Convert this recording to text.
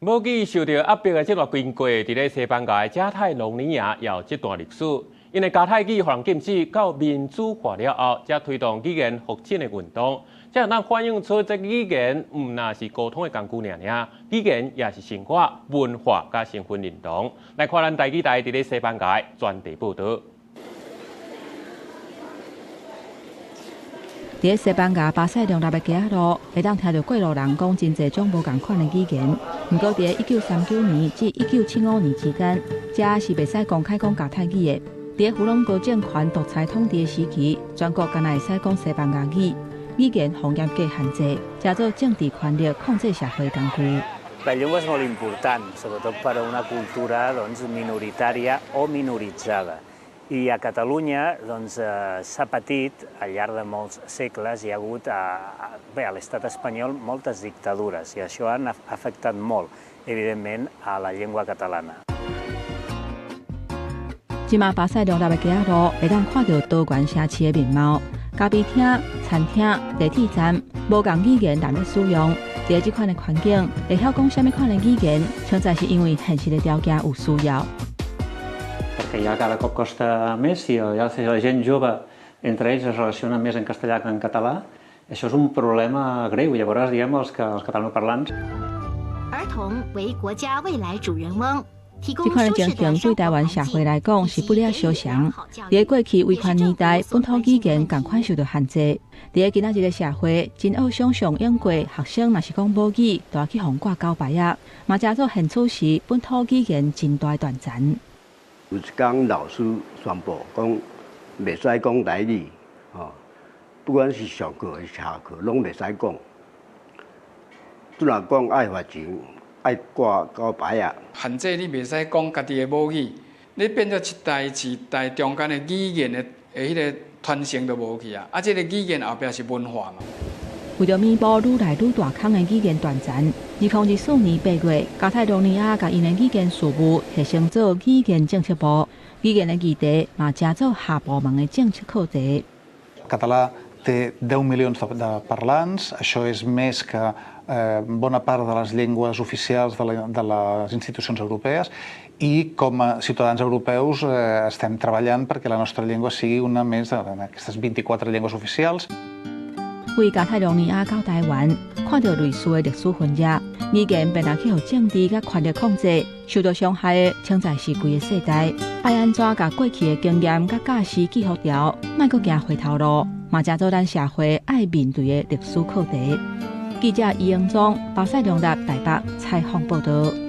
母语受到压迫的这段经过，伫咧西班牙的加泰隆尼亚也有这段历史。因为加泰语互人禁止到民主化了后，才推动语言复振的运动。这让反映出这语言唔那是沟通的工具尔，语言也是生活、文化加身份认同。来看咱台语台伫咧西班牙的专题报道。伫西班牙巴塞隆纳的街路，会当听到过路人讲真侪种无共款的语言。不过伫1939年至1975年之间，这是袂使公开讲加泰语的。伫胡隆哥政权独裁统治的时期，全国敢若会使讲西班牙语，语言互严格限制，加做政治权力控制社会工具。La llengua es molt important, sobretot per a una cultura doncs, minoritària o minoritzada. I a Catalunya doncs, s'ha patit, al llarg de molts segles, hi ha hagut bé, a l'estat espanyol moltes dictadures i això ha afectat molt, evidentment, a la llengua catalana. 即马巴塞隆纳的街路会当看到多元城市的面貌，咖啡厅、餐厅、地铁站，无共语言难要使用。在这款的环境，会晓讲什么款的语言，实在是因为现实的条件有需要。 perquè ja cada cop costa més i ja la gent jove entre ells es relaciona més en castellà que en català. Això és un problema greu. Llavors, diguem, els catalanoparlants... 儿童为国家未来主人翁。 这款的情形对台湾社会来讲是不了相常。在过去威权年代，本土语言同款受到限制。在今仔日的社会，真好想象用过学生若是讲母语，就要去互挂交牌啊，嘛加做现此时本土语言真大断层。有一天老师宣布讲，袂使讲台语，不管是上课还是下课，拢袂使讲。只若讲爱罚钱。 爱挂交牌啊！限制你袂使讲家己的母语，你变做一代一代中间的语言的迄个传承都无去啊！啊，这个语言后壁是文化嘛。为着弥补愈来愈大坑的语言断层，2014年8月，加泰隆尼亚甲因的语言事务提升做语言政策部，语言的议题嘛加做下部门的政策课题。Català té 10 milions de parlants, això és més que bona part de les llengües oficials de les institucions europees i com a ciutadans europeus estem treballant perquè la nostra llengua sigui una més d'aquestes 24 llengües oficials. 为加泰隆尼亚到台湾，看到类似的历史分野，语言变来去互政治甲权力控制，受到伤害的，称在是规个世代。爱安怎甲过去的经验甲假施记录掉，莫阁行回头路，嘛加做咱社会爱面对的历史课题。记者易英忠，巴塞隆纳台北采访报道。